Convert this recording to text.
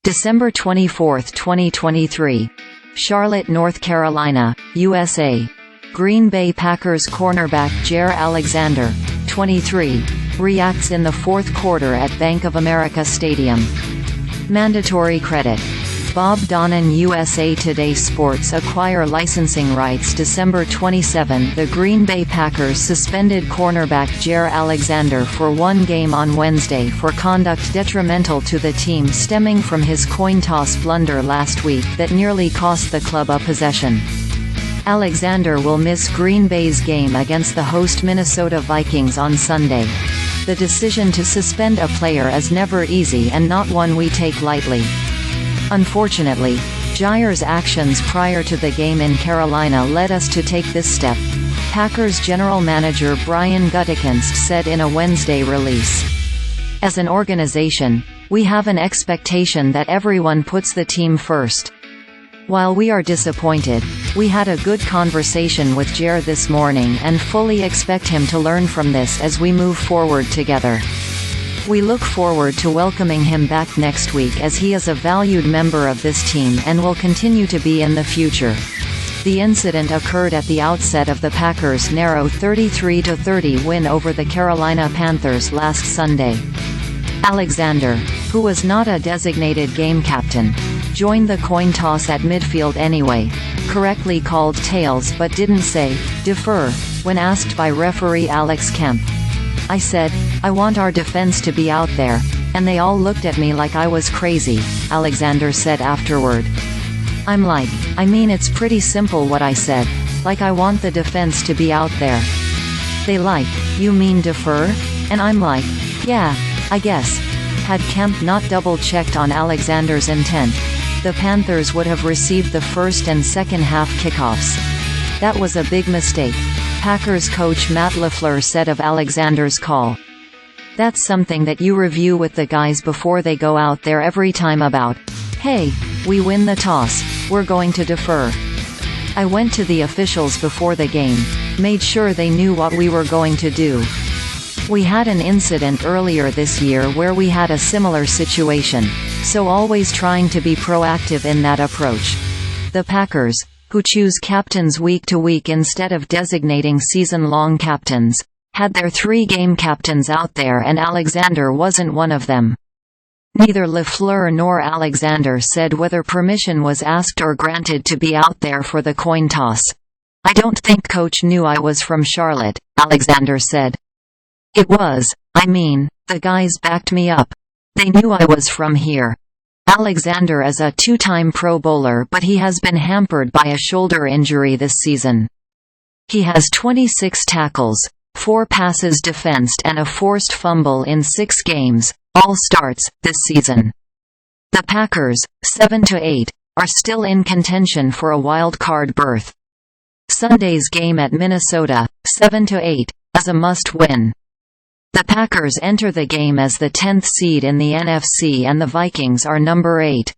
December 24, 2023. Charlotte, North Carolina, USA. Green Bay Packers cornerback Jaire Alexander, 23, reacts in the fourth quarter at Bank of America Stadium. Mandatory credit. Bob Donnan-USA. Today Sports acquire licensing rights. December 27. The Green Bay Packers suspended cornerback Jaire Alexander for one game on Wednesday for conduct detrimental to the team stemming from his coin toss blunder last week that nearly cost the club a possession. Alexander will miss Green Bay's game against the host Minnesota Vikings on Sunday. The decision to suspend a player is never easy and not one we take lightly. Unfortunately, Jaire's actions prior to the game in Carolina led us to take this step, Packers general manager Brian Gutekunst said in a Wednesday release. As an organization, we have an expectation that everyone puts the team first. While we are disappointed, we had a good conversation with Jaire this morning and fully expect him to learn from this as we move forward together. We look forward to welcoming him back next week as he is a valued member of this team and will continue to be in the future. The incident occurred at the outset of the Packers' narrow 33-30 win over the Carolina Panthers last Sunday. Alexander, who was not a designated game captain, joined the coin toss at midfield anyway, correctly called tails but didn't say defer when asked by referee Alex Kemp. I said, "I want our defense to be out there," and they all looked at me like I was crazy, Alexander said afterward. I'm like, I mean it's pretty simple what I said, like I want the defense to be out there. They like, you mean defer? And I'm like, yeah, I guess. Had Kemp not double-checked on Alexander's intent, the Panthers would have received the first and second half kickoffs. That was a big mistake, Packers coach Matt LaFleur said of Alexander's call. That's something that you review with the guys before they go out there every time about, hey, we win the toss, we're going to defer. I went to the officials before the game, made sure they knew what we were going to do. We had an incident earlier this year where we had a similar situation, so always trying to be proactive in that approach. The Packers, who choose captains week to week instead of designating season-long captains, had their 3 game captains out there and Alexander wasn't one of them. Neither LaFleur nor Alexander said whether permission was asked or granted to be out there for the coin toss. I don't think coach knew I was from Charlotte, Alexander said. It was, I mean, the guys backed me up. They knew I was from here. Alexander is a 2-time Pro Bowler but he has been hampered by a shoulder injury this season. He has 26 tackles, 4 passes defensed and a forced fumble in 6 games, all starts, this season. The Packers, 7-8, are still in contention for a wild card berth. Sunday's game at Minnesota, 7-8, is a must-win. The Packers enter the game as the 10th seed in the NFC and the Vikings are number 8.